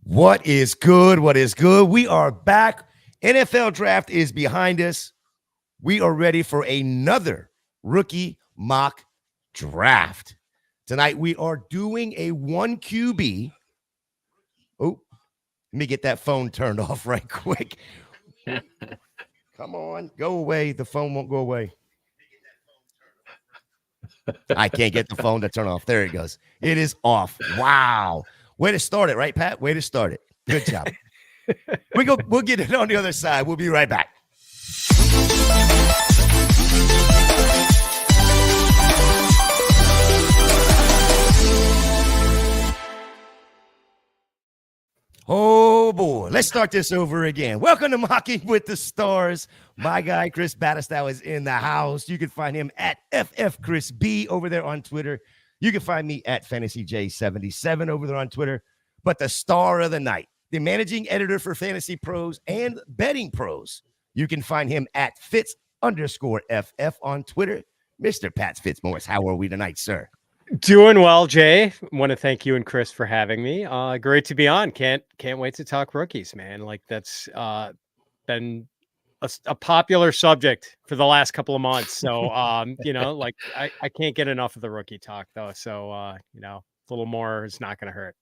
What is good? What is good? We are back. NFL draft is behind us. We are ready for another rookie mock draft. Tonight, we are doing a 1 QB. Oh, let me get that phone turned off right quick. Come on, go away. The phone won't go away. I can't get the phone to turn off. There it goes. It is off. Wow. Way to start it, right, Pat? Way to start it. Good job. We'll get it on the other side. We'll be right back. Oh, boy. Let's start this over again. Welcome to Mocking with the Stars. My guy, Chris Battistow, is in the house. You can find him at FF Chris B over there on Twitter. You can find me at FantasyJ77 over there on Twitter. But the star of the night, the managing editor for Fantasy Pros and Betting Pros, you can find him at Fitz_FF on Twitter. Mr. Pat Fitzmaurice, how are we tonight, sir? Doing well, Jay. I want to thank you and Chris for having me. Great to be on. Can't wait to talk rookies, man. Like that's been a popular subject for the last couple of months. So like I can't get enough of the rookie talk though. So a little more is not going to hurt.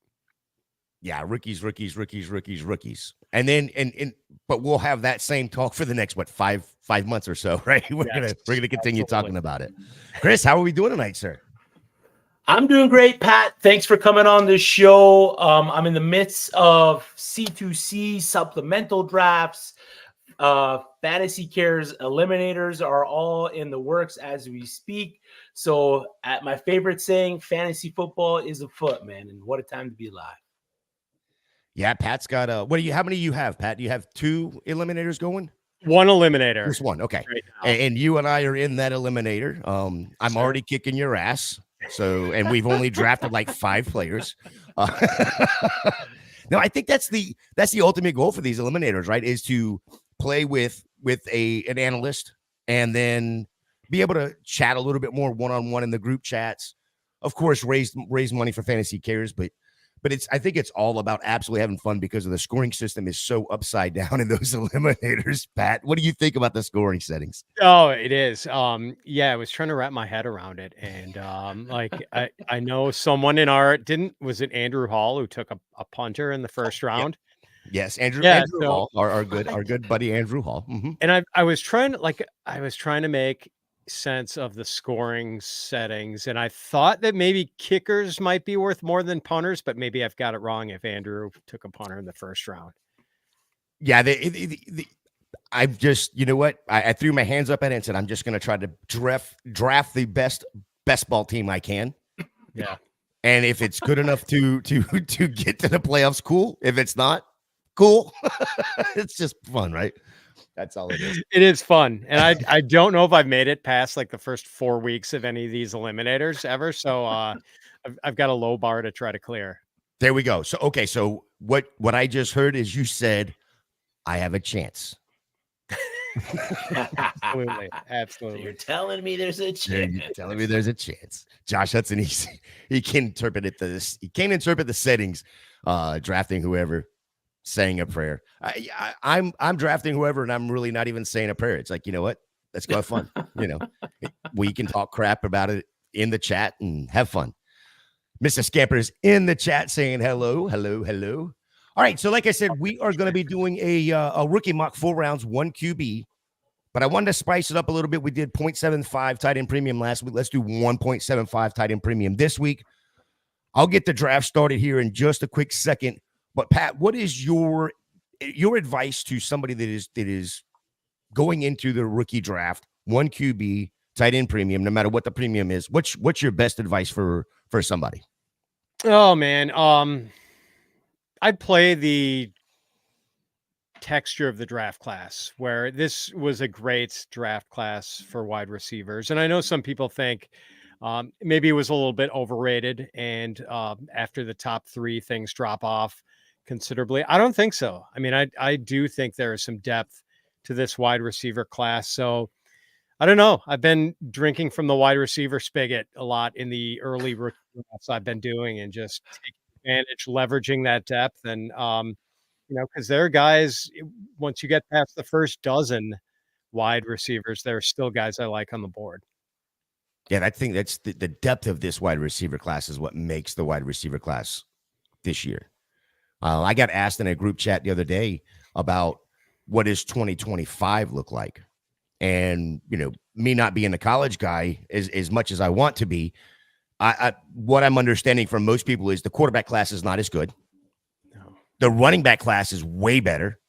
Yeah, rookies. And then but we'll have that same talk for the next 5 months or so, right? We're gonna continue talking about it. Chris, how are we doing tonight, sir? I'm doing great, Pat. Thanks for coming on this show. I'm in the midst of C2C supplemental drafts. Fantasy Cares eliminators are all in the works as we speak. So at my favorite saying, fantasy football is afoot, man. And what a time to be alive. Yeah, Pat's got how many do you have, Pat? Do you have 2 eliminators going? One eliminator. Just one. Okay. Right, and you and I are in that eliminator. I'm already kicking your ass. So, and we've only drafted like 5 players. No, I think that's the ultimate goal for these eliminators, right? Is to play with an analyst and then be able to chat a little bit more one-on-one in the group chats. Of course, raise money for Fantasy Cares, but I think it's all about absolutely having fun because of the scoring system is so upside down in those eliminators. Pat, what do you think about the scoring settings? Oh, it is. I was trying to wrap my head around it. And I know someone in was it Andrew Hall who took a punter in the first round? Yeah. Yes, Andrew Hall, our good buddy Andrew Hall. Mm-hmm. And I was trying to make sense of the scoring settings, and I thought that maybe kickers might be worth more than punters, but maybe I've got it wrong if Andrew took a punter in the first round. Yeah, I've just, you know what? I threw my hands up at it and said, I'm just going to try to draft the best ball team I can. Yeah. And if it's good enough to get to the playoffs, cool. If it's not, cool. It's just fun, right? That's all it is. It is fun. And I don't know if I've made it past like the first 4 weeks of any of these eliminators ever. So I've got a low bar to try to clear. There we go. So, okay. So what I just heard is you said, I have a chance. Absolutely. So you're telling me there's a chance. You're telling me there's a chance. Josh Hudson, he can interpret it. He can't interpret the settings, drafting whoever, saying a prayer. I'm drafting whoever, and I'm really not even saying a prayer. It's like, you know what? Let's go have fun. We can talk crap about it in the chat and have fun. Mr. Scamper's in the chat saying hello. All right. So like I said, we are going to be doing a rookie mock 4 rounds, 1 QB. But I wanted to spice it up a little bit. We did 0.75 tight end premium last week. Let's do 1.75 tight end premium this week. I'll get the draft started here in just a quick second. But Pat, what is your advice to somebody that is going into the rookie draft, 1 QB, tight end premium, no matter what the premium is? What's your best advice for somebody? Oh man, I'd play the texture of the draft class, where this was a great draft class for wide receivers, and I know some people think maybe it was a little bit overrated, and after the top 3, things drop off considerably. I don't think so. I mean, I do think there is some depth to this wide receiver class. So I don't know. I've been drinking from the wide receiver spigot a lot in the early rookie drafts I've been doing and just taking advantage leveraging that depth. And, because there are guys, once you get past the first dozen wide receivers, there are still guys I like on the board. Yeah, I think that's the depth of this wide receiver class is what makes the wide receiver class this year. I got asked in a group chat the other day about what does 2025 look like? And, me not being a college guy as much as I want to be, what I'm understanding from most people is the quarterback class is not as good. No. The running back class is way better.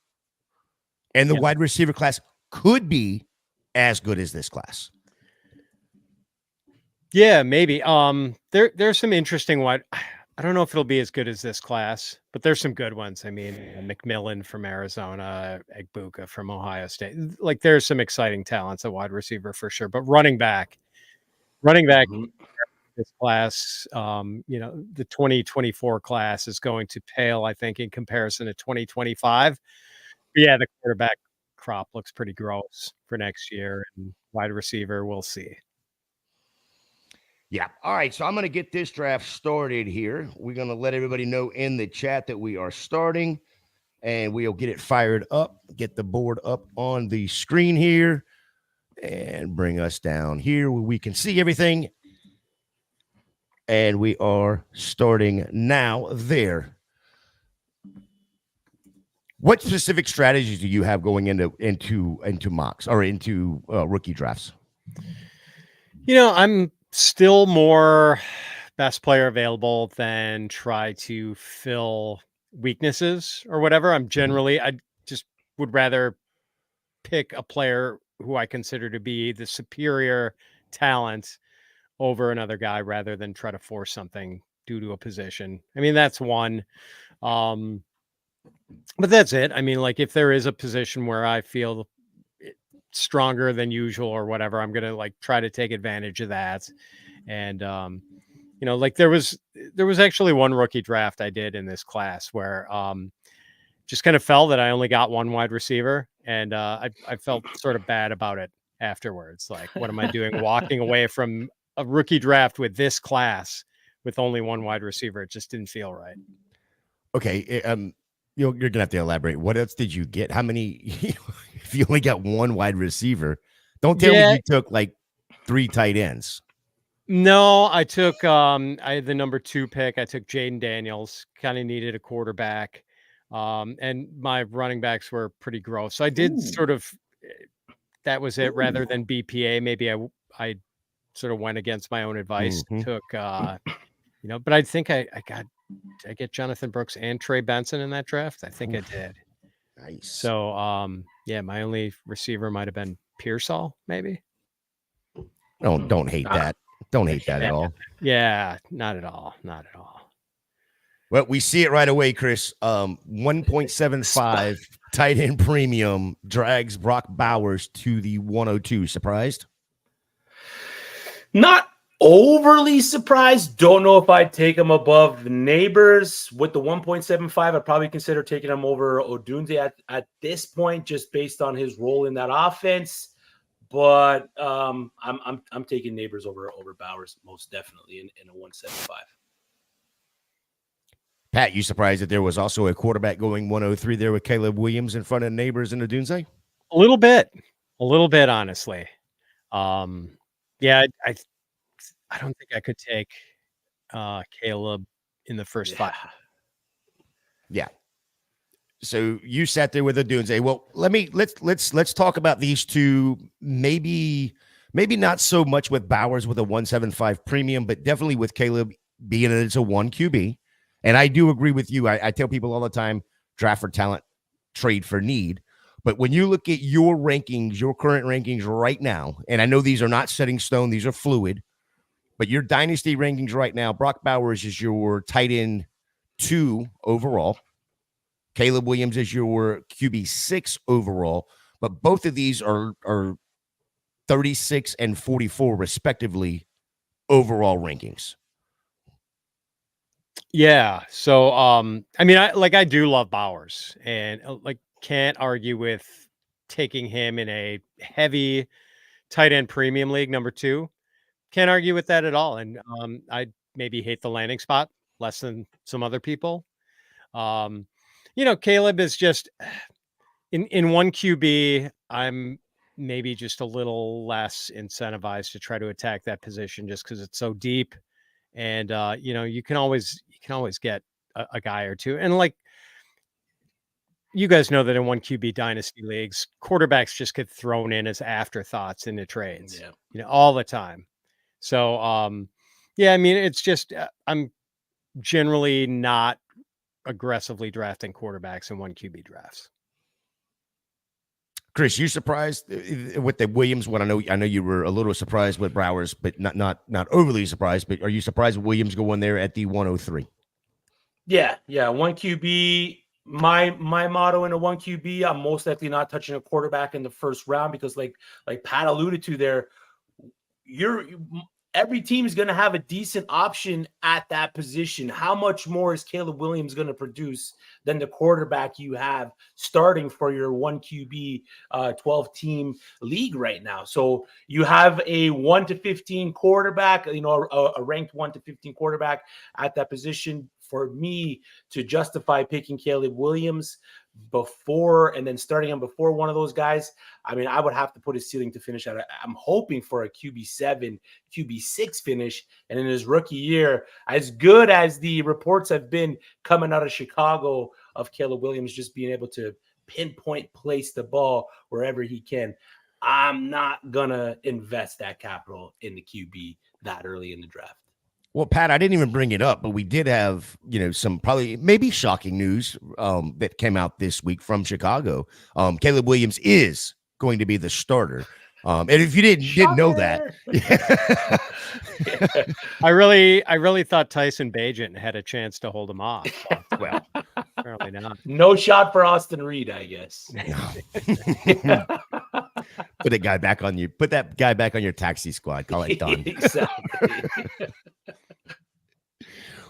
And the wide receiver class could be as good as this class. Yeah, maybe. There's some interesting one. I don't know if it'll be as good as this class, but there's some good ones. I mean, McMillan from Arizona, Egbuka from Ohio State. Like, there's some exciting talents at wide receiver for sure. But running back, this class, the 2024 class is going to pale, I think, in comparison to 2025. But yeah, the quarterback crop looks pretty gross for next year, and wide receiver, we'll see. Yeah. All right. So I'm going to get this draft started here. We're going to let everybody know in the chat that we are starting, and we'll get it fired up, get the board up on the screen here, and bring us down here where we can see everything. And we are starting now there. What specific strategies do you have going into mocks or into rookie drafts? I'm still more best player available than try to fill weaknesses or whatever. I just would rather pick a player who I consider to be the superior talent over another guy rather than try to force something due to a position. I mean, that's one. But that's it. I mean, like, if there is a position where I feel stronger than usual or whatever, I'm going to try to take advantage of that. And, there was actually one rookie draft I did in this class where, just kind of felt that I only got one wide receiver, and I felt sort of bad about it afterwards. Like, what am I doing walking away from a rookie draft with this class with only one wide receiver? It just didn't feel right. Okay. You're going to have to elaborate. What else did you get? How many, if you only got one wide receiver, don't tell me you took 3 tight ends. No, I took, I had the number 2 pick. I took Jaden Daniels, kind of needed a quarterback. And my running backs were pretty gross. So I did that was it rather than BPA. Maybe I sort of went against my own advice, took, but I think did I get Jonathan Brooks and Trey Benson in that draft? I think I did. Nice. So, my only receiver might've been Pearsall, maybe. Don't hate that. Don't hate that at all. Yeah, not at all. Not at all. Well, we see it right away, Chris. 1.75 tight end premium drags Brock Bowers to the 102. Surprised? Not overly surprised. Don't know if I'd take him above the neighbors. With the 1.75, I'd probably consider taking him over Odunze at this point, just based on his role in that offense. But I'm taking neighbors over Bowers most definitely in a 175. Pat, you surprised that there was also a quarterback going 103 there with Caleb Williams in front of neighbors in Odunze? A little bit, honestly. Yeah, I don't think I could take Caleb in the first 5. Yeah. So you sat there with Odunze. Well, let's talk about these two. Maybe not so much with Bowers with a 175 premium, but definitely with Caleb being that it's a 1 QB. And I do agree with you. I tell people all the time, draft for talent, trade for need. But when you look at your rankings, your current rankings right now, and I know these are not set in stone, these are fluid, but your dynasty rankings right now, Brock Bowers is your tight end 2 overall. Caleb Williams is your QB 6 overall. But both of these are 36 and 44 respectively overall rankings. Yeah. So, I do love Bowers, and can't argue with taking him in a heavy tight end premium league, number 2. Can't argue with that at all. And I maybe hate the landing spot less than some other people. Caleb is just in one QB. I'm maybe just a little less incentivized to try to attack that position just because it's so deep. And you can always get a guy or two. And like you guys know that in one QB dynasty leagues, quarterbacks just get thrown in as afterthoughts into trades, all the time. So it's just I'm generally not aggressively drafting quarterbacks in one QB drafts. Chris, you surprised with the Williams one? I know you were a little surprised with Browers, but not overly surprised. But are you surprised with Williams going there at the 103? Yeah, one QB. My motto in a one QB, I'm most likely not touching a quarterback in the first round because, like Pat alluded to there, every team is going to have a decent option at that position. How much more is Caleb Williams going to produce than the quarterback you have starting for your one QB 12-team league right now? So you have a 1 to 15 quarterback, a ranked 1 to 15 quarterback at that position. For me to justify picking Caleb Williams before and then starting him before one of those guys, I mean, I would have to put his ceiling to finish at. I'm hoping for a QB7, QB6 finish. And in his rookie year, as good as the reports have been coming out of Chicago of Caleb Williams just being able to pinpoint place the ball wherever he can, I'm not going to invest that capital in the QB that early in the draft. Well, Pat, I didn't even bring it up, but we did have, some probably maybe shocking news that came out this week from Chicago. Caleb Williams is going to be the starter. And if you didn't know that, I really thought Tyson Bagent had a chance to hold him off. Well, apparently not. No shot for Austin Reed, I guess. Put that guy back on your taxi squad. Call it done. Exactly.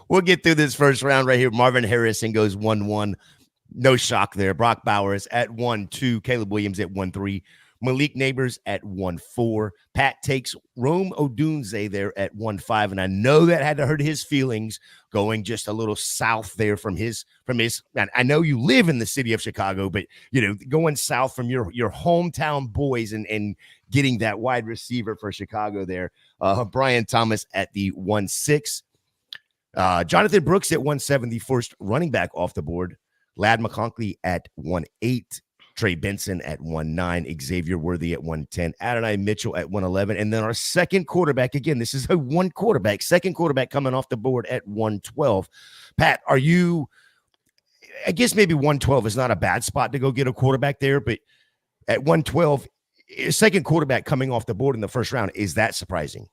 We'll get through this first round right here. Marvin Harrison goes 1-1. No shock there. Brock Bowers at 1-2. Caleb Williams at 1-3. Malik Neighbors at 1-4. Pat takes Rome Odunze there at 1-5. And I know that had to hurt his feelings going just a little south there from his. Man, I know you live in the city of Chicago, but going south from your hometown boys and getting that wide receiver for Chicago there. Brian Thomas at the 1-6. Jonathan Brooks at 1-7, the first running back off the board. Ladd McConkey at 1-8. Trey Benson at 1-9, Xavier Worthy at 1-10, Adonai Mitchell at 1-11, and then our second quarterback, again, this is a second quarterback coming off the board at 1-12. Pat, I guess maybe 1-12 is not a bad spot to go get a quarterback there, but at 1-12, second quarterback coming off the board in the first round, is that surprising?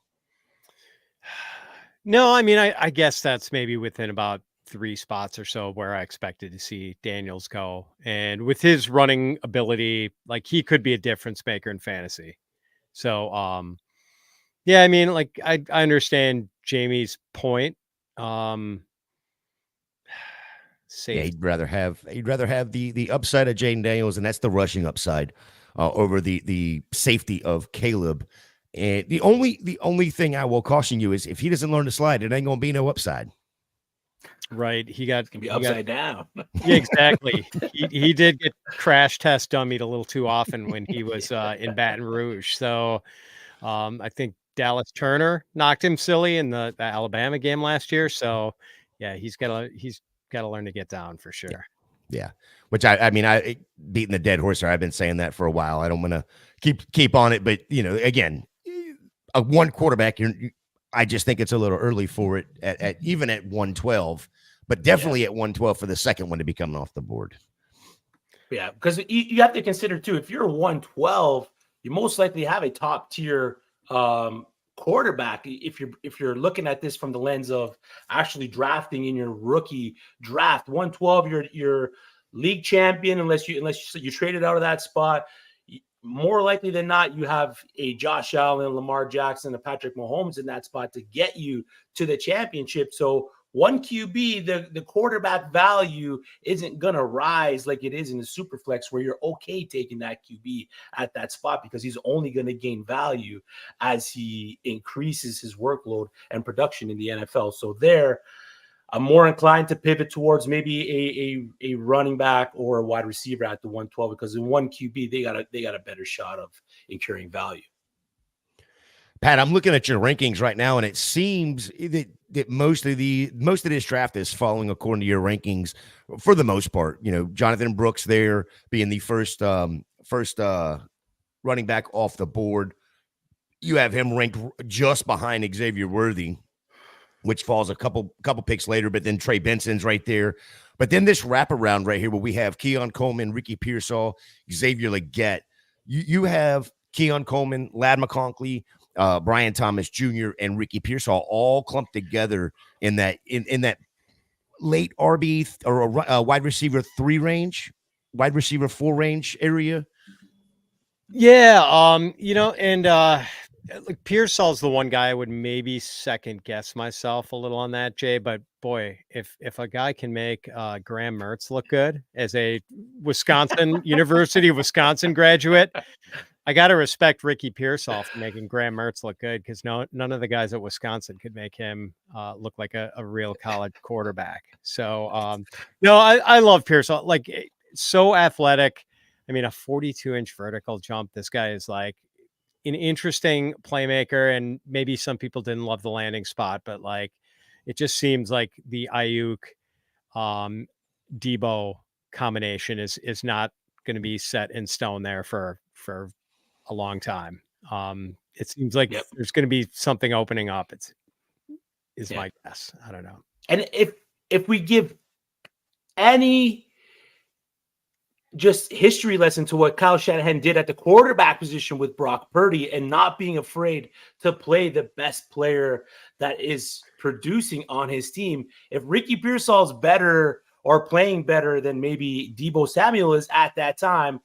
No, I mean, I guess that's maybe within about 3 spots or so where I expected to see Daniels go. And with his running ability, like he could be a difference maker in fantasy. So, I mean, like I understand Jamie's point. He'd rather have the upside of Jaden Daniels, and that's the rushing upside over the safety of Caleb. And the only thing I will caution you is if he doesn't learn to slide, it ain't gonna be no upside. Right. He can be upside down. Yeah, exactly. He did get crash test dummied a little too often when he was in Baton Rouge. So I think Dallas Turner knocked him silly in the Alabama game last year. So yeah, he's got to learn to get down for sure. Yeah. Which I mean, beating the dead horse here. I've been saying that for a while. I don't want to keep on it, but again, a one quarterback, I just think it's a little early for it at even at 1-12. But definitely at 1-12 for the second one to be coming off the board. Yeah, because you have to consider, too, if you're 1-12, you most likely have a top-tier quarterback. If you're looking at this from the lens of actually drafting in your rookie draft, 1-12, you're league champion unless you traded out of that spot. More likely than not, you have a Josh Allen, Lamar Jackson, a Patrick Mahomes in that spot to get you to the championship. So one QB, the quarterback value isn't going to rise like it is in the Superflex where you're okay taking that QB at that spot because he's only going to gain value as he increases his workload and production in the NFL. So there, I'm more inclined to pivot towards maybe a running back or a wide receiver at the 112, because in one QB they got a better shot of incurring value. Pat, I'm looking at your rankings right now, and it seems that most of this draft is following according to your rankings for the most part. You know, Jonathan Brooks there being the first running back off the board. You have him ranked just behind Xavier Worthy, which falls a couple picks later, but then Trey Benson's right there. But then this wraparound right here where we have Keon Coleman, Ricky Pearsall, Xavier Legette. You have Keon Coleman, Ladd McConkey, Brian Thomas Jr., and Ricky Pearsall all clumped together in that late RB or wide receiver 3 range, wide receiver 4 range area. Yeah, you know, and like Pearsall's the one guy I would maybe second guess myself a little on that, Jay. But boy, if a guy can make Graham Mertz look good as a Wisconsin University of Wisconsin graduate, I got to respect Ricky Pearsall for making Graham Mertz look good, because none of the guys at Wisconsin could make him look like a real college quarterback. So, no, I love Pearsall. Like, so athletic. I mean, a 42-inch vertical jump. This guy is like an interesting playmaker, and maybe some people didn't love the landing spot, but like, it just seems like the Ayuk Debo combination is not going to be set in stone there for a long time. It seems like there's going to be something opening up. Is my guess. I don't know. And if we give any just history lesson to what Kyle Shanahan did at the quarterback position with Brock Purdy, and not being afraid to play the best player that is producing on his team. If Ricky Pearsall's better or playing better than maybe Deebo Samuel is at that time,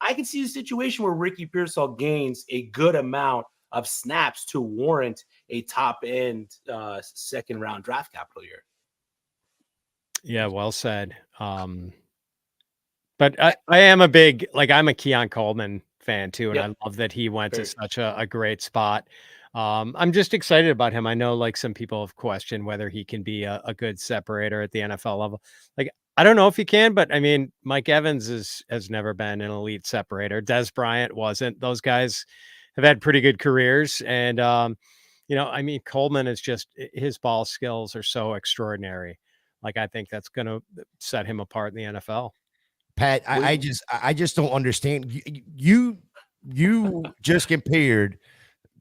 I can see a situation where Ricky Pearsall gains a good amount of snaps to warrant a top end second round draft capital year. Yeah, well said. But I am I'm a Keon Coleman fan too, and I love that he went to such a great spot. I'm just excited about him. I know like some people have questioned whether he can be a good separator at the NFL level. Like, I don't know if he can, but I mean, Mike Evans has never been an elite separator. Des Bryant wasn't. Those guys have had pretty good careers. And, you know, I mean, Coleman is just, his ball skills are so extraordinary. Like, I think that's going to set him apart in the NFL. Pat, I just don't understand. You just compared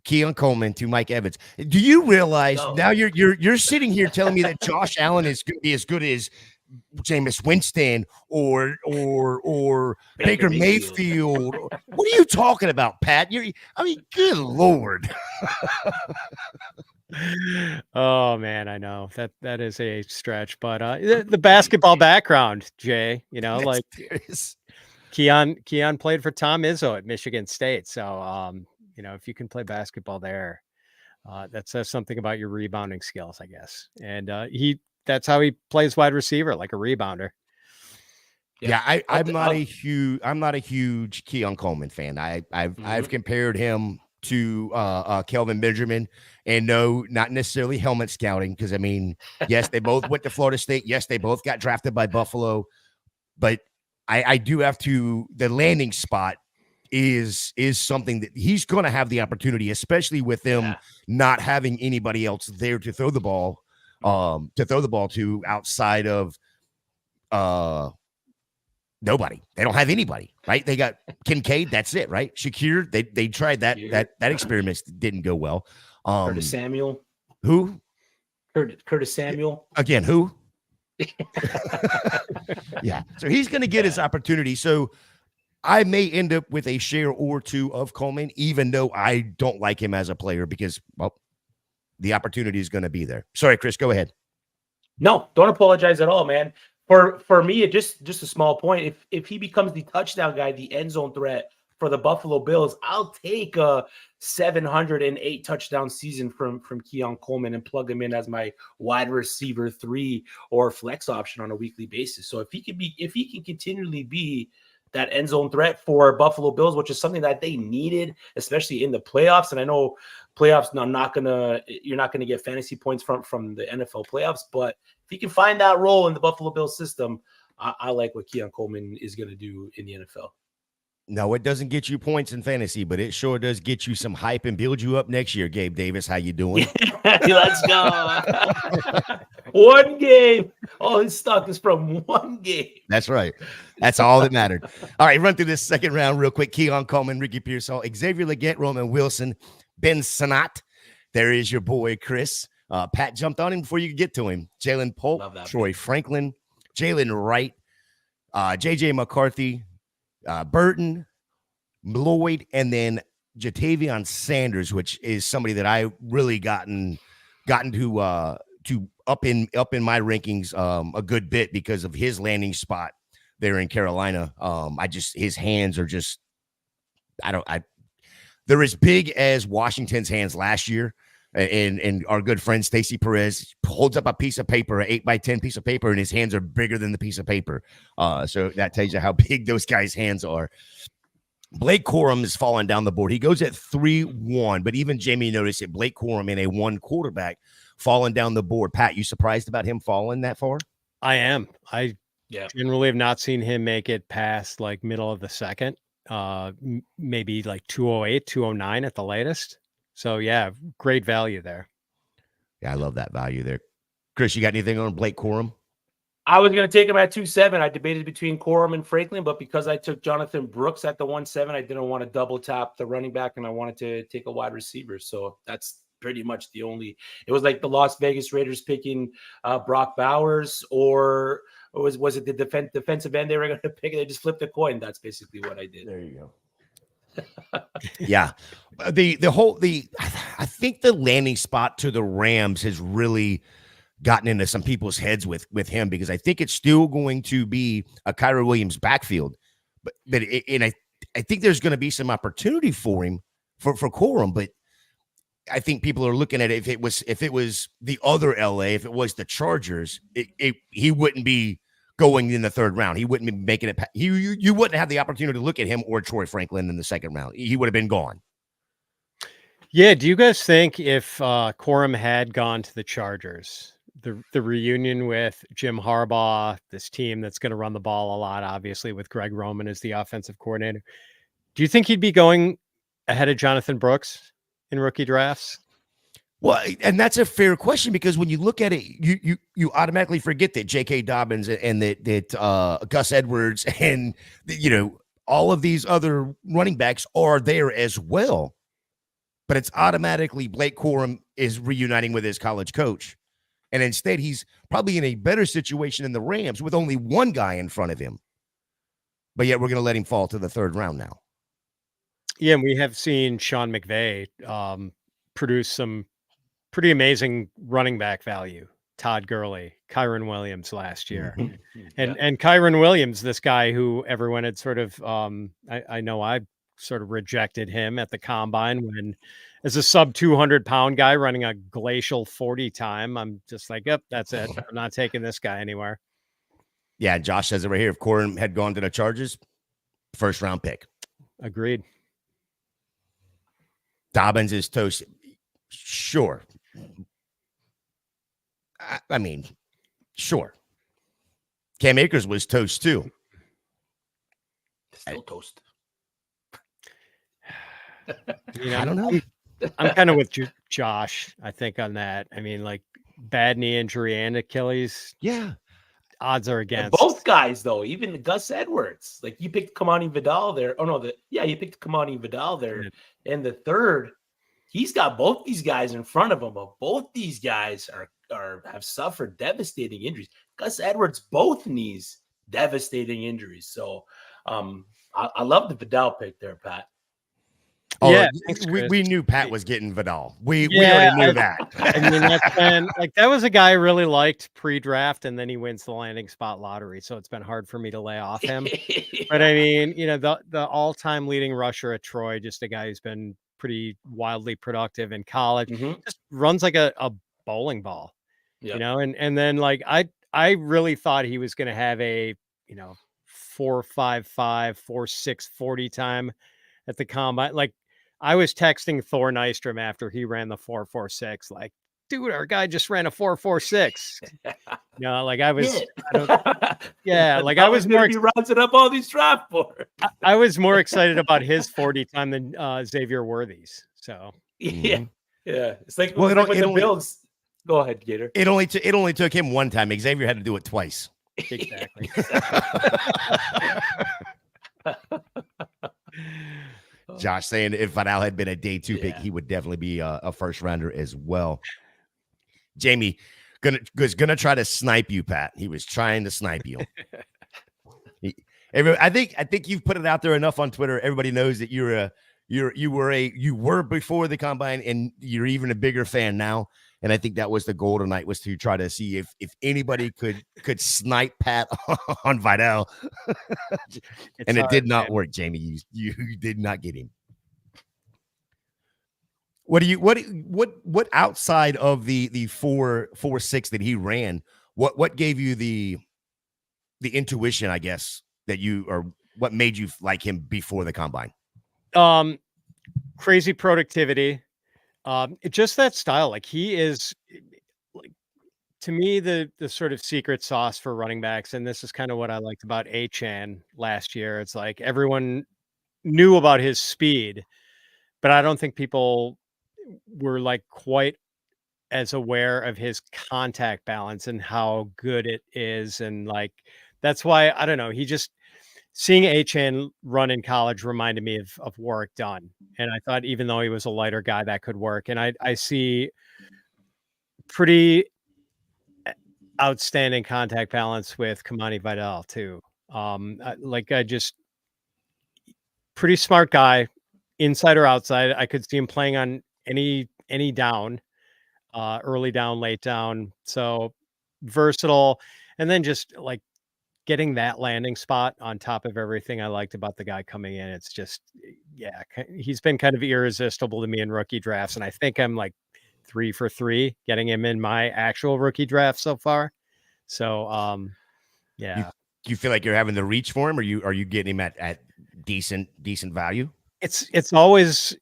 Keon Coleman to Mike Evans. Do you realize now you're sitting here telling me that Josh Allen is going to be as good as Jameis Winston or Baker Mayfield? What are you talking about, Pat? I mean, good Lord. Oh man, I know that is a stretch, but the basketball background, Jay, you know, like Keon played for Tom Izzo at Michigan State. So, you know, if you can play basketball there, that says something about your rebounding skills, I guess. And that's how he plays wide receiver, like a rebounder. Yeah, I'm not a huge Keon Coleman fan. I've compared him to Kelvin Benjamin, and no, not necessarily helmet scouting, because I mean, yes, they both went to Florida State. Yes, they both got drafted by Buffalo, but I do have to. The landing spot is something that he's going to have the opportunity, especially with them not having anybody else there to throw the ball, to outside of nobody. They don't have anybody, right? They got Kincaid. That's it, right? Shakir. They tried that experiment didn't go well. Curtis Samuel. Who? Curtis Samuel. Again, who? Yeah. So he's going to get his opportunity. So I may end up with a share or two of Coleman, even though I don't like him as a player, because, well, the opportunity is going to be there. Sorry, Chris, go ahead. No, don't apologize at all, man. For me, just a small point. If he becomes the touchdown guy, the end zone threat for the Buffalo Bills, I'll take a 708 touchdown season from Keon Coleman and plug him in as my wide receiver 3 or flex option on a weekly basis. So if he can continually be that end zone threat for Buffalo Bills, which is something that they needed, especially in the playoffs. And I know playoffs, you're not gonna get fantasy points from the NFL playoffs, but if he can find that role in the Buffalo Bills system, I like what Keon Coleman is going to do in the NFL. No, it doesn't get you points in fantasy, but it sure does get you some hype and build you up next year. Gabe Davis, how you doing? Let's go. One game. All his stock is from one game. That's right. That's all that mattered. All right, run through this second round real quick. Keon Coleman, Ricky Pearsall, Xavier Legette, Roman Wilson, Ben Sinnott. There is your boy, Chris. Pat jumped on him before you could get to him. Jalen Polk, Troy Franklin, Jalen Wright, J.J. McCarthy, Burton, Lloyd, and then Jatavion Sanders, which is somebody that I really gotten to up in my rankings a good bit because of his landing spot there in Carolina. His hands are just they're as big as Washington's hands last year. And our good friend Stacey Perez holds up a piece of paper, an 8x10 piece of paper, and his hands are bigger than the piece of paper. So that tells you how big those guys' hands are. Blake Corum is falling down the board. He goes at 3-1, but even Jamie noticed it. Blake Corum in a one quarterback falling down the board. Pat, you surprised about him falling that far? I am. I generally have not seen him make it past like middle of the second, maybe like 208, 209 at the latest. So, yeah, great value there. Yeah, I love that value there. Chris, you got anything on Blake Corum? I was going to take him at 2.7. I debated between Corum and Franklin, but because I took Jonathan Brooks at the 1.7, I didn't want to double tap the running back, and I wanted to take a wide receiver. So that's pretty much the only – it was like the Las Vegas Raiders picking Brock Bowers, or was it the defensive end they were going to pick? They just flipped a coin. That's basically what I did. There you go. Yeah, I think the landing spot to the Rams has really gotten into some people's heads with him, because I think it's still going to be a Kyra Williams backfield, but I think there's going to be some opportunity for him for Corum, but I think people are looking at it. If it was the other LA, if it was the Chargers, he wouldn't be going in the third round. He wouldn't be making it. You wouldn't have the opportunity to look at him or Troy Franklin in the second round. He would have been gone. Yeah. Do you guys think if Corum had gone to the Chargers, the reunion with Jim Harbaugh, this team that's going to run the ball a lot, obviously with Greg Roman as the offensive coordinator, do you think he'd be going ahead of Jonathan Brooks in rookie drafts? Well, and that's a fair question, because when you look at it, you automatically forget that J.K. Dobbins and that Gus Edwards and all of these other running backs are there as well. But it's automatically Blake Corum is reuniting with his college coach, and instead he's probably in a better situation in the Rams with only one guy in front of him. But yet we're going to let him fall to the third round now. Yeah, and we have seen Sean McVay produce some pretty amazing running back value. Todd Gurley, Kyron Williams last year. And Kyron Williams, this guy who everyone had sort of, I know I sort of rejected him at the combine when, as a sub 200-pound guy running a glacial 40 time, I'm just like, yep, that's it. I'm not taking this guy anywhere. Yeah, Josh says it right here. If Corum had gone to the Chargers, first round pick. Agreed. Dobbins is toast. Sure. I mean, sure. Cam Akers was toast too. Still toast. I don't know. I'm kind of with Josh, I think, on that. I mean, like, bad knee injury and Achilles. Yeah. Odds are against. Both guys, though, even Gus Edwards. Like, you picked Kamani Vidal there. Oh, no. You picked Kamani Vidal there in the third. He's got both these guys in front of him, but both these guys have suffered devastating injuries. Gus Edwards, both knees, devastating injuries. So I love the Vidal pick there, Pat. Oh, yeah, we knew Pat was getting Vidal. We already knew that. I mean, that's been like, that was a guy I really liked pre-draft, and then he wins the landing spot lottery. So it's been hard for me to lay off him. But I mean, the all-time leading rusher at Troy, just a guy who's been pretty wildly productive in college, just runs like a bowling ball, and then like I really thought he was going to have a 4.55, 4.6 40 time at the combine. Like, I was texting Thor Nystrom after he ran the 4.46, like, dude, our guy just ran a 4.46. No, like I was, Hit. I don't, yeah, like I How was is gonna more, be rounding up all these draft boards. I was more excited about his 40 time than Xavier Worthy's. So Yeah, Mhm. yeah. It's like, Well, when the Bills. Go ahead, Gator. It only took him one time. Xavier had to do it twice. exactly. Josh saying if Vidal had been a day 2 pick, Yeah. he would definitely be a first rounder as well. Jamie was gonna try to snipe you, Pat. He was trying to snipe you. I think you've put it out there enough on Twitter. Everybody knows that you were before the combine, and you're even a bigger fan now. And I think that was the goal tonight, was to try to see if anybody could snipe Pat on Vidal. And it did not work, Jamie. You did not get him. What outside of the 4.6 that he ran, what gave you the intuition, I guess, that or what made you like him before the combine? Crazy productivity. Just that style. Like he is, like, to me, the sort of secret sauce for running backs. And this is kind of what I liked about Achane last year. It's like everyone knew about his speed, but I don't think people were like quite as aware of his contact balance and how good it is. And like, that's why, I don't know, seeing Achane run in college reminded me of Warwick Dunn. And I thought, even though he was a lighter guy, that could work. And I see pretty outstanding contact balance with Kamani Vidal too. Pretty smart guy, inside or outside. I could see him playing on any down, early down, late down. So versatile. And then just like getting that landing spot on top of everything I liked about the guy coming in. It's just, yeah, he's been kind of irresistible to me in rookie drafts. And I think I'm like 3 for 3 getting him in my actual rookie draft so far. So, yeah. You feel like you're having the reach for him, or are you getting him at decent value? It's always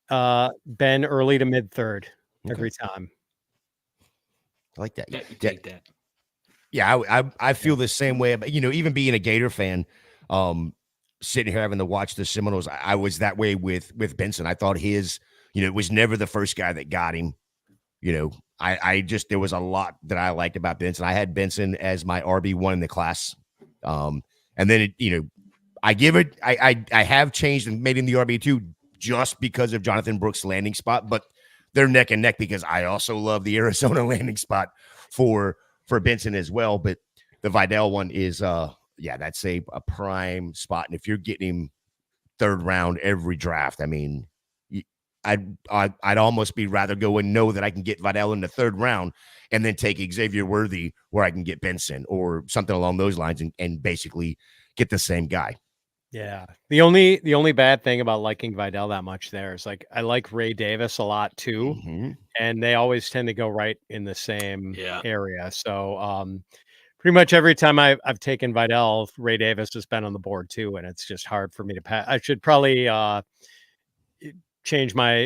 been early to mid third every time. I like that. Yeah, you take that. Yeah, I feel the same way. But even being a Gator fan, sitting here having to watch the Seminoles, I was that way with Benson. I thought his, it was never the first guy that got him. There was a lot that I liked about Benson. I had Benson as my RB1 in the class. And then I have changed and made him the RB2 just because of Jonathan Brooks' landing spot, but they're neck and neck because I also love the Arizona landing spot for Benson as well. But the Vidal one is that's a prime spot. And if you're getting him third round every draft, I mean, I'd almost be rather go and know that I can get Vidal in the third round and then take Xavier Worthy where I can get Benson or something along those lines and basically get the same guy. Yeah. The only bad thing about liking Vidal that much there is like, I like Ray Davis a lot too. Mm-hmm. And they always tend to go right in the same area. So, pretty much every time I've taken Vidal, Ray Davis has been on the board too. And it's just hard for me to pass. I should probably,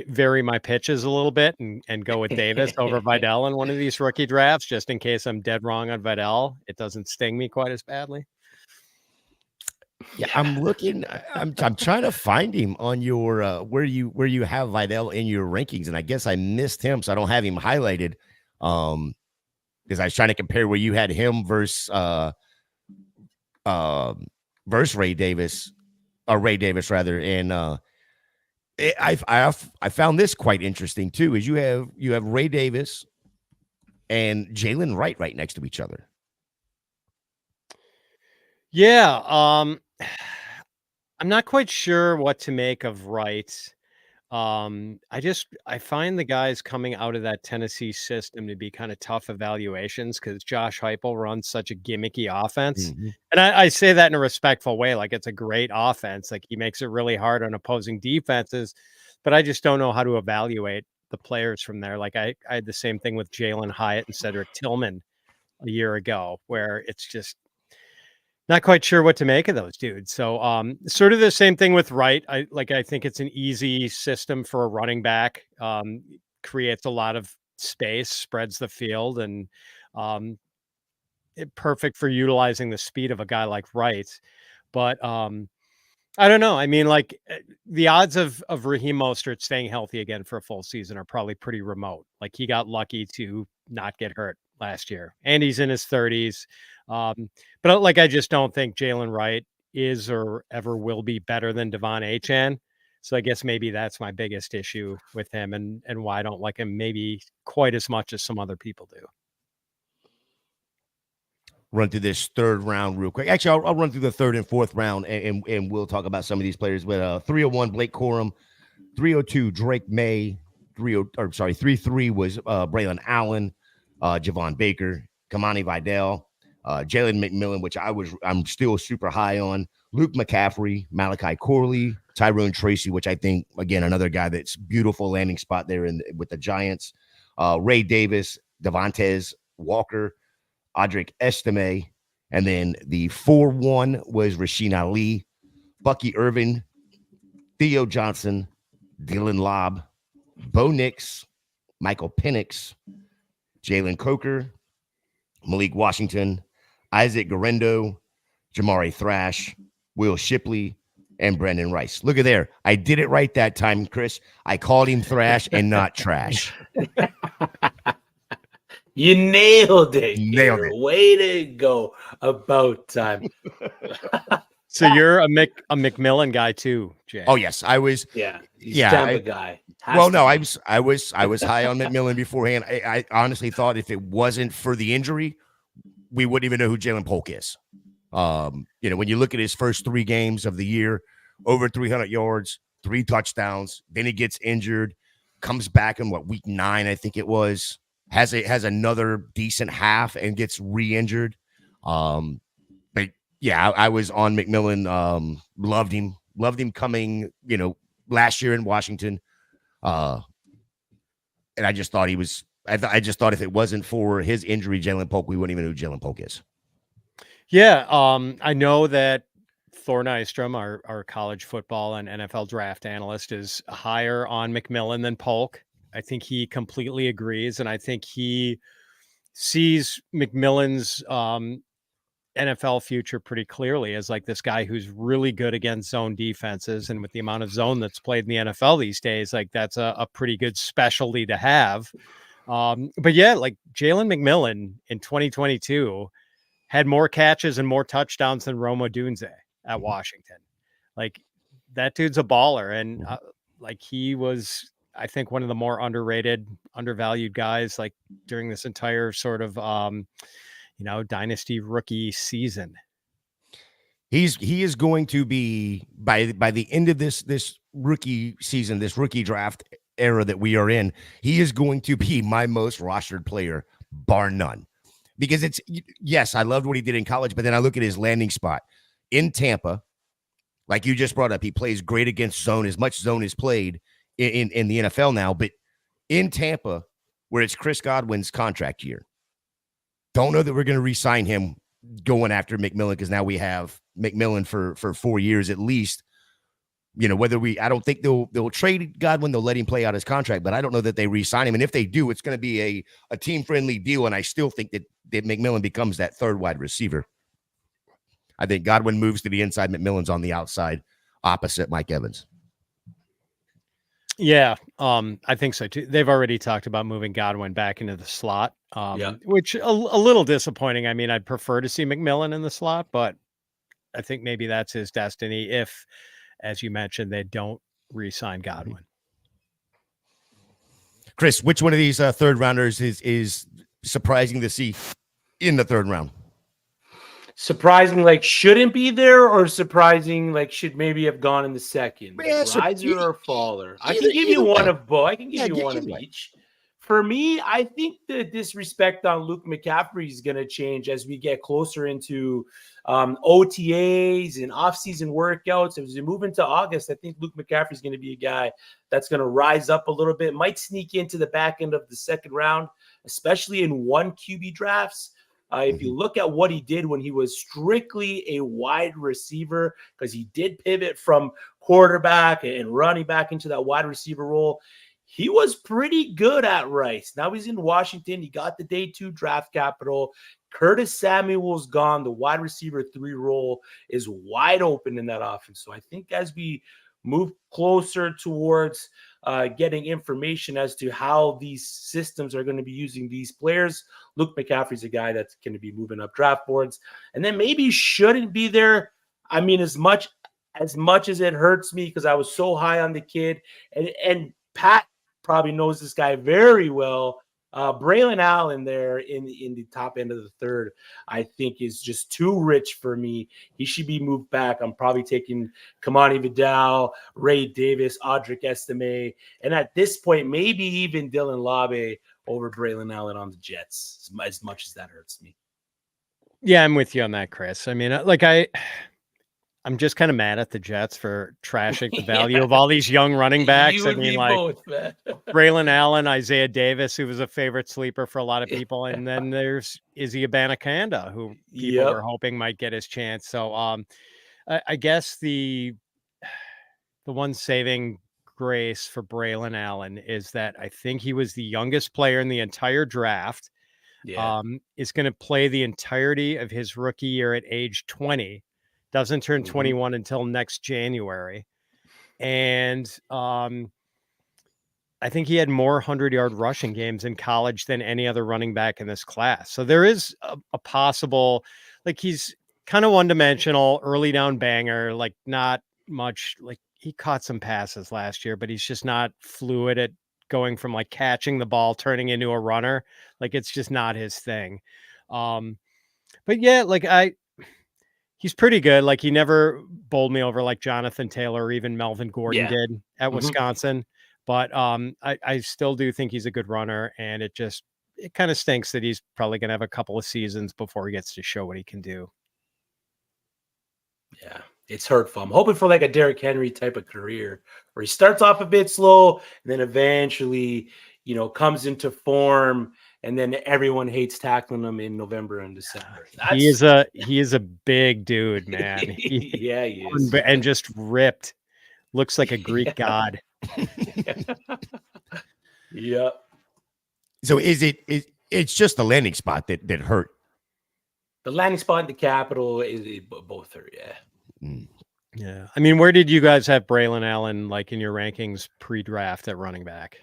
vary my pitches a little bit and go with Davis over Vidal in one of these rookie drafts, just in case I'm dead wrong on Vidal. It doesn't sting me quite as badly. Yeah, I'm looking. I'm trying to find him on your where you have Vidal in your rankings, and I guess I missed him, so I don't have him highlighted. Because I was trying to compare where you had him versus Ray Davis, or Ray Davis rather, and I found this quite interesting too. Is you have Ray Davis and Jalen Wright right next to each other. Yeah, I'm not quite sure what to make of Wright. I find the guys coming out of that Tennessee system to be kind of tough evaluations because Josh Heupel runs such a gimmicky offense. Mm-hmm. And I say that in a respectful way. Like, it's a great offense. Like, he makes it really hard on opposing defenses, but I just don't know how to evaluate the players from there. Like, I had the same thing with Jalen Hyatt and Cedric Tillman a year ago, where it's just not quite sure what to make of those dudes. So sort of the same thing with Wright. I think it's an easy system for a running back. Creates a lot of space, spreads the field, and perfect for utilizing the speed of a guy like Wright. But I don't know. I mean, like the odds of Raheem Mostert staying healthy again for a full season are probably pretty remote. Like he got lucky to not get hurt last year, and he's in his 30s. But like, I just don't think Jalen Wright is or ever will be better than Devon Achane. So I guess maybe that's my biggest issue with him, and why I don't like him maybe quite as much as some other people do. Run through this third round real quick. Actually, I'll run through the third and fourth round, and we'll talk about some of these players. But 301 Blake Corum, 302 Drake May, 33 was Braelon Allen, Javon Baker, Kamani Vidal, Jalen McMillan, which I'm still super high on, Luke McCaffrey, Malachi Corley, Tyrone Tracy, which I think, again, another guy that's beautiful landing spot there with the Giants, Ray Davis, Devontae Walker, Audric Estime, and then the 4-1 was Rasheen Ali, Bucky Irving, Theo Johnson, Dylan Lobb, Bo Nix, Michael Penix, Jalen Coker, Malik Washington, Isaac Garendo, Jamari Thrash, Will Shipley, and Brandon Rice. Look at there. I did it right that time, Chris. I called him Thrash and not Trash. You nailed it. Nailed it. Way to go. About time. So you're a McMillan guy too, Jay. Oh yes, I was. Yeah, yeah. Guy. Well, no, I was high on McMillan beforehand. I honestly thought if it wasn't for the injury, we wouldn't even know who Jalen Polk is. When you look at his first 3 games of the year, over 300 yards, 3 touchdowns, then he gets injured, comes back in week 9, I think it was. Has another decent half and gets re-injured. But yeah, I was on McMillan. Loved him coming, last year in Washington. And I just thought I just thought if it wasn't for his injury, Jalen Polk, we wouldn't even know who Jalen Polk is. Yeah. I know that Thor Nystrom, our college football and NFL draft analyst, is higher on McMillan than Polk. I think he completely agrees, and I think he sees McMillan's NFL future pretty clearly as like this guy who's really good against zone defenses, and with the amount of zone that's played in the NFL these days, like that's a pretty good specialty to have. But yeah, like Jalen McMillan in 2022 had more catches and more touchdowns than Rome Odunze at Washington. Like that dude's a baller, and like he was, I think, one of the more underrated, undervalued guys like during this entire sort of, dynasty rookie season. He is going to be by the end of this rookie season, this rookie draft era that we are in, he is going to be my most rostered player, bar none. Because yes, I loved what he did in college, but then I look at his landing spot in Tampa, like you just brought up. He plays great against zone, as much zone is played in the NFL now, but in Tampa, where it's Chris Godwin's contract year, don't know that we're going to re-sign him going after McMillan, because now we have McMillan for 4 years at least. I don't think they'll trade Godwin. They'll let him play out his contract, but I don't know that they re-sign him. And if they do, it's going to be a team-friendly deal. And I still think that McMillan becomes that third wide receiver. I think Godwin moves to the inside. McMillan's on the outside opposite Mike Evans. Yeah, I think so too. They've already talked about moving Godwin back into the slot, which a little disappointing. I mean, I'd prefer to see McMillan in the slot, but I think maybe that's his destiny if, as you mentioned, they don't re-sign Godwin. Chris, which one of these third rounders is surprising to see in the third round? Surprising, like shouldn't be there, or surprising, like should maybe have gone in the second? Like, riser or faller? I can give you one of both. I can give you one of each. For me, I think the disrespect on Luke McCaffrey is going to change as we get closer into OTAs and off-season workouts. As we move into August, I think Luke McCaffrey is going to be a guy that's going to rise up a little bit, might sneak into the back end of the second round, especially in 1 QB drafts. If you look at what he did when he was strictly a wide receiver, because he did pivot from quarterback and running back into that wide receiver role, he was pretty good at Rice. Now he's in Washington. He got the day 2 draft capital. Curtis Samuel's gone. The wide receiver 3 role is wide open in that offense. So I think as we move closer towards getting information as to how these systems are going to be using these players, Luke McCaffrey's a guy that's going to be moving up draft boards, and then maybe shouldn't be there. I mean, as much as it hurts me because I was so high on the kid, and Pat probably knows this guy very well. Braelon Allen there in the top end of the third, I think is just too rich for me. He should be moved back. I'm probably taking Kamani Vidal, Ray Davis, Audric Estime, and at this point, maybe even Dylan Labe over Braelon Allen on the Jets, as much as that hurts me. Yeah, I'm with you on that, Chris. I mean, I'm just kind of mad at the Jets for trashing the value of all these young running backs. I mean, like Braelon Allen, Isaiah Davis, who was a favorite sleeper for a lot of people. And then there's Izzy Abanikanda, who people were hoping might get his chance. So I guess the one saving grace for Braelon Allen is that I think he was the youngest player in the entire draft. Yeah. Is going to play the entirety of his rookie year at age 20. Doesn't turn 21 until next January. And I think he had more 100-yard rushing games in college than any other running back in this class. So there is a possible, like, he's kind of one-dimensional, early down banger, like not much, like he caught some passes last year, but he's just not fluid at going from like catching the ball, turning into a runner. Like it's just not his thing. But yeah, like he's pretty good. Like he never bowled me over like Jonathan Taylor or even Melvin Gordon did at Wisconsin. But I still do think he's a good runner, and it kind of stinks that he's probably going to have a couple of seasons before he gets to show what he can do. Yeah, it's hurtful. I'm hoping for like a Derrick Henry type of career where he starts off a bit slow and then eventually, comes into form, and then everyone hates tackling him in November and December. He is a big dude, man. He is. And just ripped. Looks like a Greek god. Yeah. So it's just the landing spot that hurt? The landing spot in the capital is both hurt, yeah. Yeah. I mean, where did you guys have Braelon Allen like in your rankings pre-draft at running back?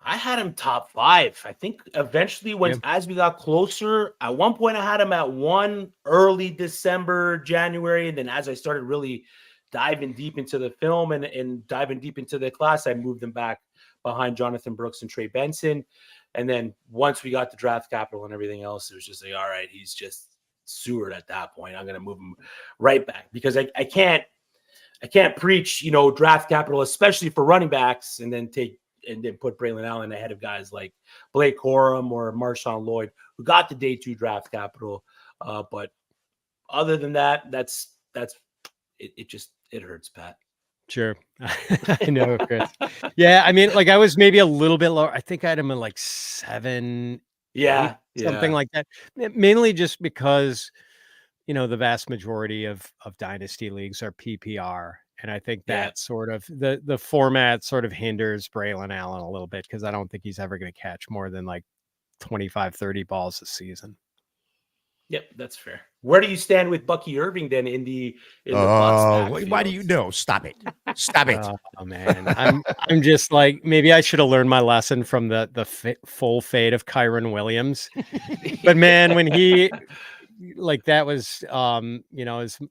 I had him top 5. I think eventually as we got closer, at one point I had him at 1 early December, January. And then as I started really diving deep into the film and diving deep into the class, I moved him back behind Jonathan Brooks and Trey Benson. And then once we got the draft capital and everything else, it was just like, all right, he's just Seward at that point. I'm going to move him right back because I can't preach, draft capital, especially for running backs, and then put Braelon Allen ahead of guys like Blake Corum or Marshawn Lloyd, who got the day 2 draft capital. But other than that, it hurts, Pat. Sure. I know, Chris. Yeah, I mean, like I was maybe a little bit lower. I think I had him in like 7, something like that. Mainly just because, the vast majority of dynasty leagues are PPR. And I think that sort of the format sort of hinders Braelon Allen a little bit because I don't think he's ever going to catch more than like 25, 30 balls a season. Yep, that's fair. Where do you stand with Bucky Irving then in the why do you know? Stop it. Stop it. Oh man. I'm just like, maybe I should have learned my lesson from the full fade of Kyron Williams. But man, when he like that was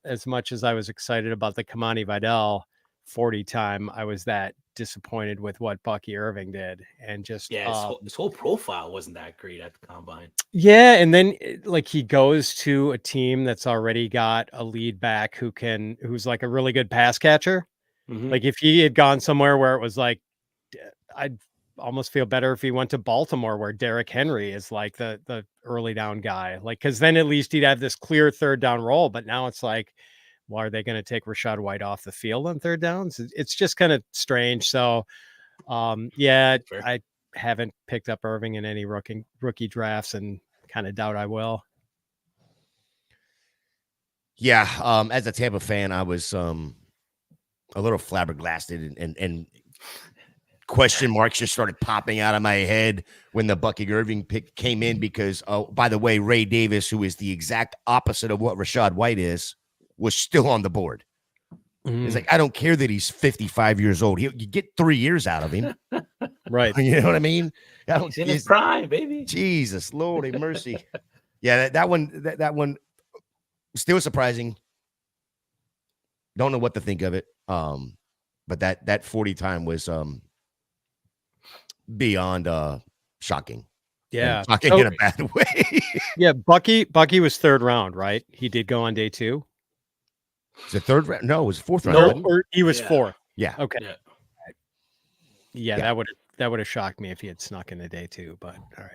as much as I was excited about the Kamani Vidal 40 time, I was that disappointed with what Bucky Irving did, and just his whole profile wasn't that great at the combine. Yeah, and then like he goes to a team that's already got a lead back who's like a really good pass catcher. Like if he had gone somewhere where it was like, I'd almost feel better if he went to Baltimore where Derrick Henry is like the early down guy, like because then at least he'd have this clear third down role. But now it's like, well, are they going to take Rachaad White off the field on third downs? It's just kind of strange. So, I haven't picked up Irving in any rookie drafts and kind of doubt I will. Yeah. As a Tampa fan, I was a little flabbergasted and question marks just started popping out of my head when the Bucky Irving pick came in because, oh, by the way, Ray Davis, who is the exact opposite of what Rachaad White is, was still on the board. It's like, I don't care that he's 55 years old. You get 3 years out of him. Right. You know what I mean? He's in his prime, baby. Jesus, Lord have mercy. Yeah, that one still surprising. Don't know what to think of it. But that 40 time was beyond shocking. Yeah. Shocking in a bad way. Yeah, Bucky was 3rd round, right? He did go on day 2. Is it 3rd round? No, it was 4th round. No, or he was 4th. Yeah. Okay. Yeah, that would have shocked me if he had snuck into day 2, but all right.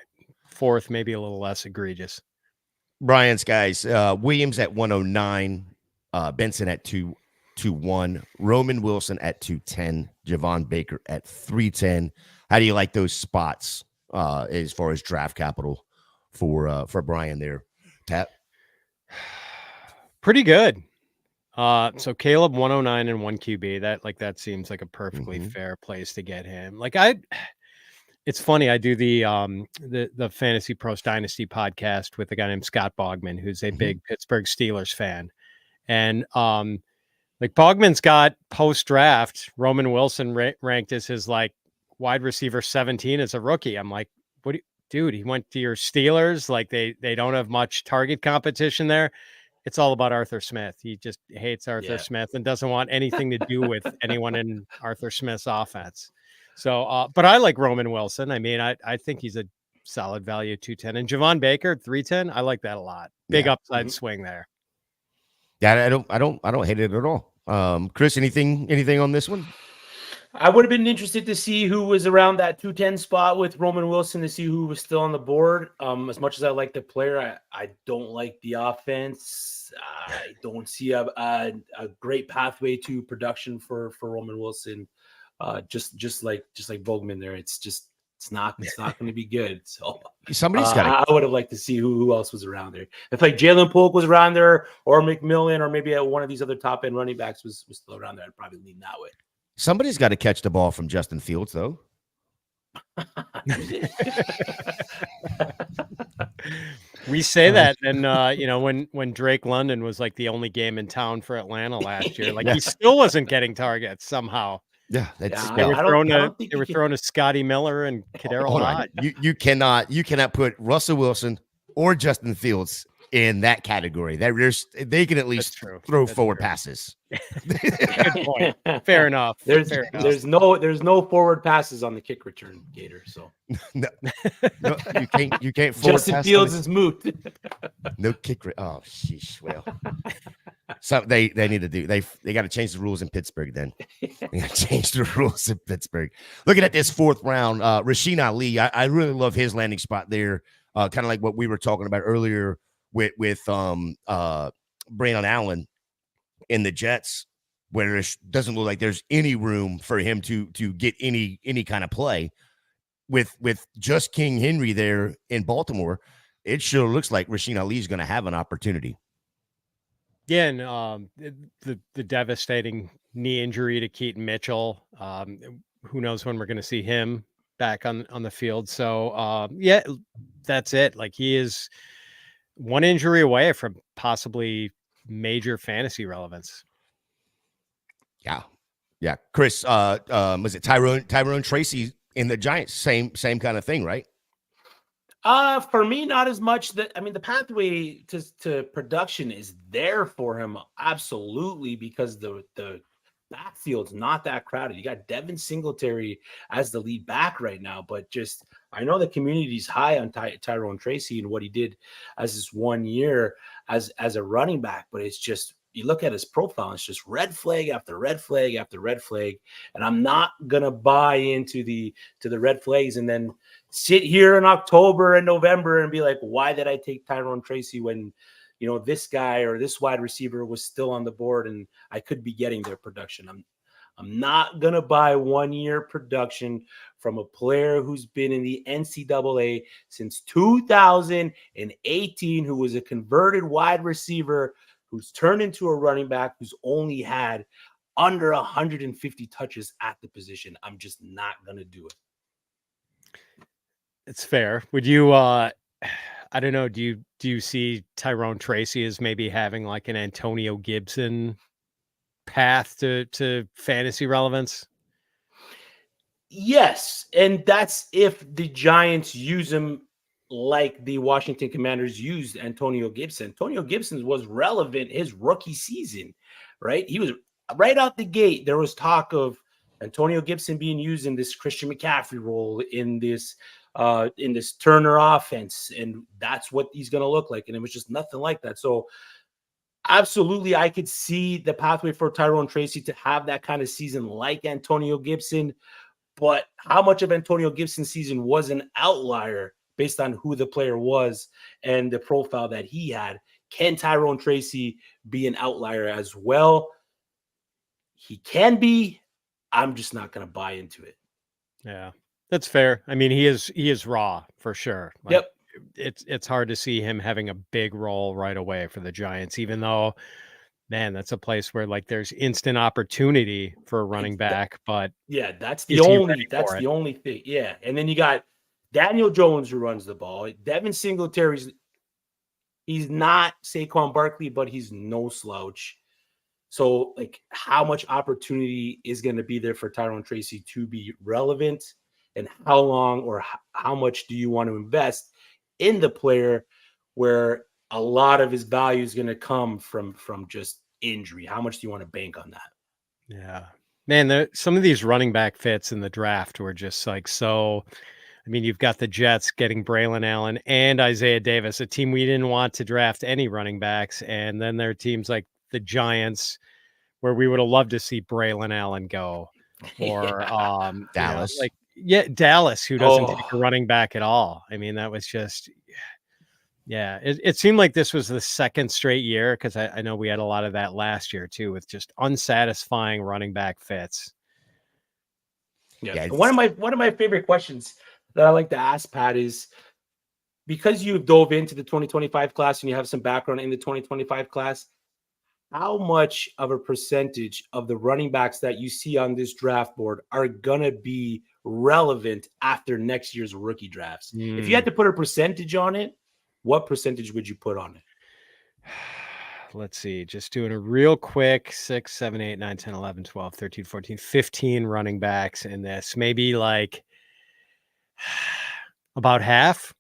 4th, maybe a little less egregious. Brian's guys, Williams at 109, Benson at 221, Roman Wilson at 210, Javon Baker at 310. How do you like those spots as far as draft capital for Brian there, Tap? Pretty good. So Caleb 109 and 1 QB. That seems like a perfectly fair place to get him. It's funny. I do the FantasyPros Dynasty podcast with a guy named Scott Bogman, who's a big Pittsburgh Steelers fan. And Bogman's got post-draft Roman Wilson ranked as his wide receiver 17 as a rookie. I'm like, dude, he went to your Steelers. They don't have much target competition there. It's all about Arthur Smith. He just hates Arthur Smith and doesn't want anything to do with anyone in Arthur Smith's offense. So, but I like Roman Wilson. I mean, I think he's a solid value 210. And Javon Baker 310. I like that a lot. Big upside swing there. Yeah, I don't hate it at all. Chris, anything on this one? I would have been interested to see who was around that 210 spot with Roman Wilson to see who was still on the board. As much as I like the player, I don't like the offense. I don't see a great pathway to production for Roman Wilson. Just like Bogman there, it's not going to be good. So somebody's got. I would have liked to see who else was around there. If Jalen Polk was around there, or McMillan, or maybe one of these other top end running backs was still around there, I'd probably lean that way. Somebody's got to catch the ball from Justin Fields, though. We say that, and when Drake London was the only game in town for Atlanta last year, he still wasn't getting targets somehow. Yeah, they were throwing to Scotty Miller and Kadero Hodge. You cannot put Russell Wilson or Justin Fields in that category. They can at least throw forward passes. Good point. Fair enough. There's no forward passes on the kick return, Gator. So no, you can't. Justin Fields is moot. No kick. Oh, sheesh. Well, so they need to do. They got to change the rules in Pittsburgh. Then they got to change the rules in Pittsburgh. Looking at this 4th round, Rasheen Ali. I really love his landing spot there. Kind of like what we were talking about earlier with Braelon Allen in the Jets, where it doesn't look like there's any room for him to get any kind of play. With just King Henry there in Baltimore, it sure looks like Rasheen Ali is going to have an opportunity. Yeah, and the devastating knee injury to Keaton Mitchell. Who knows when we're going to see him back on the field? So that's it. He is one injury away from possibly major fantasy relevance. Yeah. Chris, was it Tyrone Tracy in the Giants? Same kind of thing, right? For me, not as much. The pathway to production is there for him, absolutely, because the backfield's not that crowded. You got Devin Singletary as the lead back right now, but I know the community's high on Tyrone Tracy and what he did as his 1 year as a running back, but it's just, you look at his profile, it's just red flag after red flag after red flag, and I'm not gonna buy into the red flags and then sit here in October and November and be like, why did I take Tyrone Tracy when this guy or this wide receiver was still on the board and I could be getting their production? I'm not going to buy 1 year production from a player who's been in the NCAA since 2018, who was a converted wide receiver, who's turned into a running back, who's only had under 150 touches at the position. I'm just not going to do it. It's fair. Would you, I don't know, do you see Tyrone Tracy as maybe having like an Antonio Gibson path to fantasy relevance? Yes, and that's if the Giants use him like the Washington Commanders used Antonio Gibson. Antonio Gibson was relevant his rookie season, right? He was right out the gate. There was talk of Antonio Gibson being used in this Christian McCaffrey role in this Turner offense, and that's what he's going to look like. And it was just nothing like that. So absolutely, I could see the pathway for Tyrone Tracy to have that kind of season like Antonio Gibson. But how much of Antonio Gibson's season was an outlier based on who the player was and the profile that he had? Can Tyrone Tracy be an outlier as well? He can be. I'm just not going to buy into it. Yeah, that's fair. I mean, he is raw for sure. Like, yep. It's hard to see him having a big role right away for the Giants, even though, man, that's a place where like there's instant opportunity for a running back. But yeah, that's the only thing. Yeah. And then you got Daniel Jones who runs the ball. Devin Singletary's, he's not Saquon Barkley, but he's no slouch. So like how much opportunity is going to be there for Tyrone Tracy to be relevant, and how long or how much do you want to invest in the player where a lot of his value is going to come from just injury? How much do you want to bank on that? Yeah, man, some of these running back fits in the draft were just like, so, I mean, you've got the Jets getting Braelon Allen and Isaiah Davis, a team we didn't want to draft any running backs. And then there are teams like the Giants where we would have loved to see Braelon Allen go, or Dallas. Dallas, who doesn't take a running back at all. I mean, that was just, yeah, it seemed like this was the second straight year, because I know we had a lot of that last year too, with just unsatisfying running back fits. Yeah, one of my favorite questions that I like to ask, Pat, is because you've dove into the 2025 class and you have some background in the 2025 class, how much of a percentage of the running backs that you see on this draft board are going to be relevant after next year's rookie drafts? If you had to put a percentage on it, what percentage would you put on it? Let's see, just doing a real quick 6, 7, 8, 9, 10, 11, 12, 13, 14, 15 running backs in this. Maybe like about half.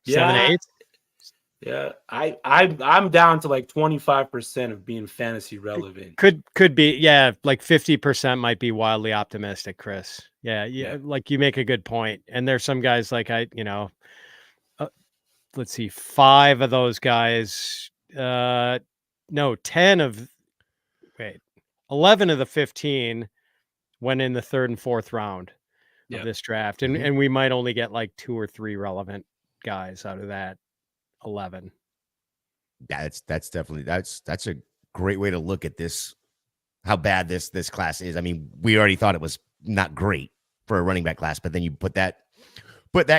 7, 8. Yeah, I'm down to like 25% of being fantasy relevant. Could be, yeah, like 50% might be wildly optimistic, Chris. Yeah, like you make a good point. And there's some guys like let's see, 5 of those guys, 11 of the 15 went in the 3rd and 4th round of this draft. And we might only get like 2 or 3 relevant guys out of that 11. That's definitely that's a great way to look at this, how bad this class is. I mean, we already thought it was not great for a running back class, but then you put that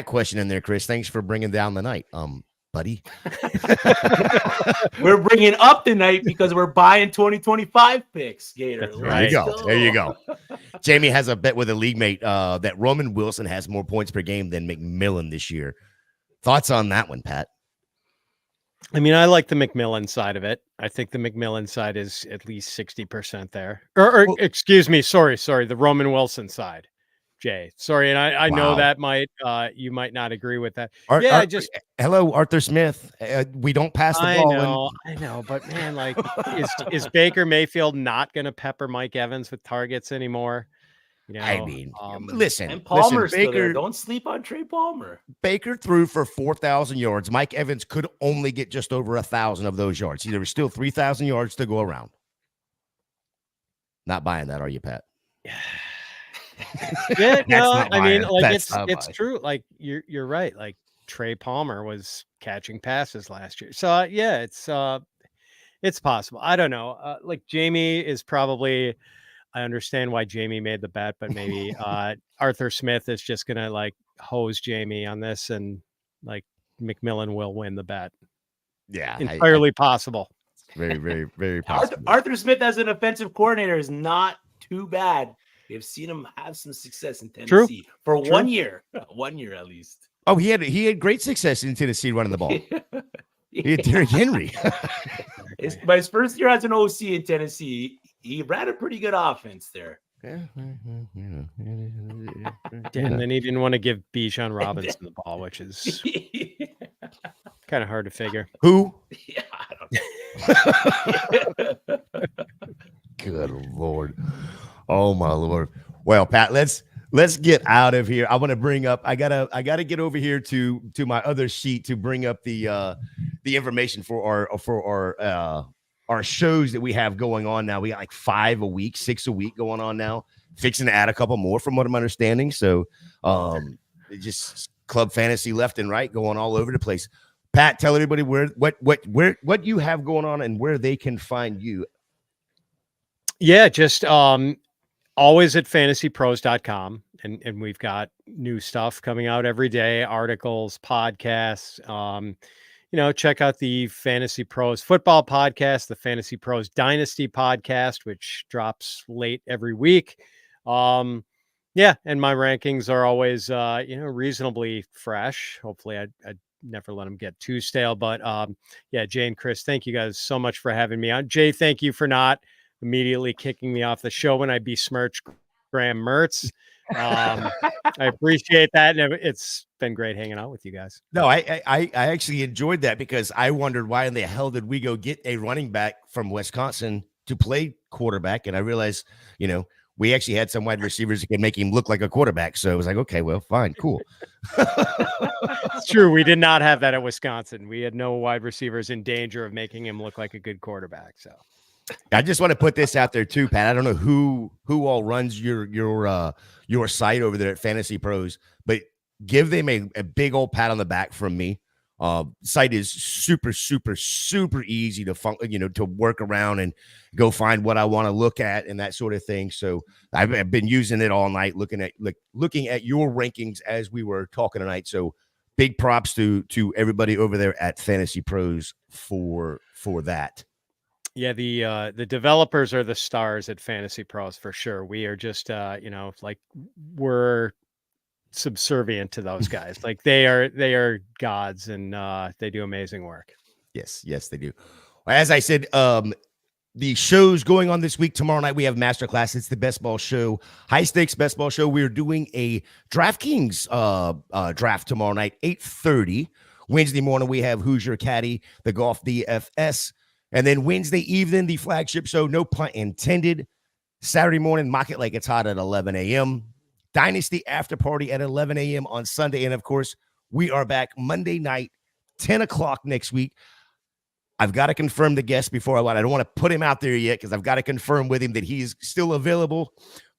question in there, Chris. Thanks for bringing down the night, buddy. We're bringing up the night because we're buying 2025 picks, Gator. There you go. Jamie has a bet with a league mate that Roman Wilson has more points per game than McMillan this year. Thoughts on that one, Pat? I mean, I like the McMillan side of it. I think the McMillan side is at least 60% there. Excuse me, sorry, the Roman Wilson side, Jay. Sorry, and I know that you might not agree with that. Hello, Arthur Smith. We don't pass the ball. I know, but man, like, is Baker Mayfield not going to pepper Mike Evans with targets anymore? You know, I mean, listen. And Palmer's still there. Don't sleep on Trey Palmer. Baker threw for 4,000 yards. Mike Evans could only get just over 1,000 of those yards. There was still 3,000 yards to go around. Not buying that, are you, Pat? Yeah, no, I mean, like it's true. Like you're right. Like Trey Palmer was catching passes last year. So yeah, it's possible. I don't know. Like Jamie is probably. I understand why Jamie made the bet, but maybe Arthur Smith is just gonna like hose Jamie on this, and like McMillan will win the bet. Yeah, entirely possible. Very, very, very possible. Arthur Smith as an offensive coordinator is not too bad. We've seen him have some success in Tennessee for 1 year, 1 year at least. Oh, he had great success in Tennessee running the ball. He had Derrick Henry. By his first year as an OC in Tennessee, he ran a pretty good offense there. And then he didn't want to give Bijan Robinson the ball, which is kind of hard to figure. Who? Yeah, I don't know. Good Lord. Oh my Lord. Well, Pat, let's get out of here. I want to bring up, I gotta get over here to my other sheet to bring up the information for our shows that we have going on now. We got like 5 a week, 6 a week going on now. Fixing to add a couple more from what I'm understanding. So just club fantasy left and right going all over the place. Pat, tell everybody what you have going on and where they can find you. Yeah, just always at fantasypros.com. And we've got new stuff coming out every day, articles, podcasts. Check out the Fantasy Pros football podcast, the Fantasy Pros Dynasty podcast, which drops late every week. And my rankings are always, reasonably fresh. Hopefully I never let them get too stale, but Jay and Chris, thank you guys so much for having me on. Jay, thank you for not immediately kicking me off the show when I besmirched Graham Mertz. I appreciate that. And it's been great hanging out with you guys. No, I actually enjoyed that because I wondered why in the hell did we go get a running back from Wisconsin to play quarterback? And I realized, we actually had some wide receivers that could make him look like a quarterback. So I was like, okay, well, fine, cool. It's true. We did not have that at Wisconsin. We had no wide receivers in danger of making him look like a good quarterback. So I just want to put this out there too, Pat. I don't know who all runs your site over there at Fantasy Pros, but give them a big old pat on the back from me. Site is super, super, super easy to to work around and go find what I want to look at and that sort of thing. So I've been using it all night, looking at your rankings as we were talking tonight. So big props to everybody over there at Fantasy Pros for that. Yeah, the developers are the stars at Fantasy Pros for sure. We are just we're subservient to those guys. Like they are gods, and they do amazing work. Yes, they do. As I said, the show's going on this week. Tomorrow night we have Masterclass. It's the best ball show, high stakes best ball show. We're doing a DraftKings draft tomorrow night, 8:30. Wednesday morning we have Hoosier Caddy, the Golf DFS. And then Wednesday evening, the flagship show, no pun intended. Saturday morning, mock it like it's hot at 11 a.m. Dynasty after party at 11 a.m. on Sunday. And, of course, we are back Monday night, 10 o'clock next week. I've got to confirm the guest before I don't want to put him out there yet because I've got to confirm with him that he's still available.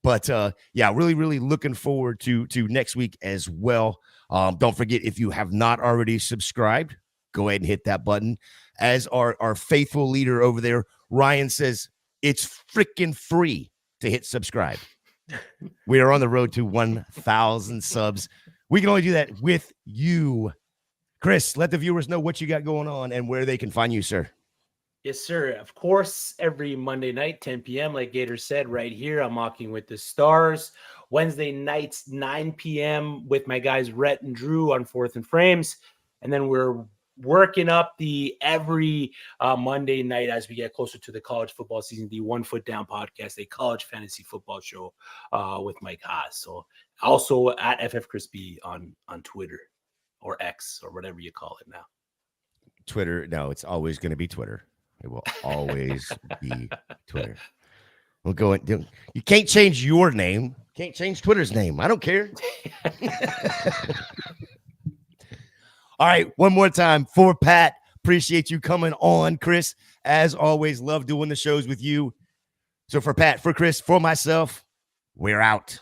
But, really, really looking forward to next week as well. Don't forget, if you have not already subscribed, go ahead and hit that button. As our faithful leader over there, Ryan says, it's freaking free to hit subscribe. We are on the road to 1,000 subs. We can only do that with you. Chris, let the viewers know what you got going on and where they can find you, sir. Yes, sir. Of course, every Monday night, 10 p.m., like Gator said, right here, I'm Mocking with the Stars. Wednesday nights, 9 p.m. with my guys Rhett and Drew on Fourth and Frames. And then we're working up the every Monday night as we get closer to the college football season, the One Foot Down podcast, a college fantasy football show with Mike Haas. So also at FF Chris B on Twitter or X or whatever you call it now. Twitter. No, it's always going to be Twitter. It will always be Twitter. We'll go and you can't change your name. Can't change Twitter's name. I don't care. All right, one more time for Pat. Appreciate you coming on, Chris. As always, love doing the shows with you. So for Pat, for Chris, for myself, we're out.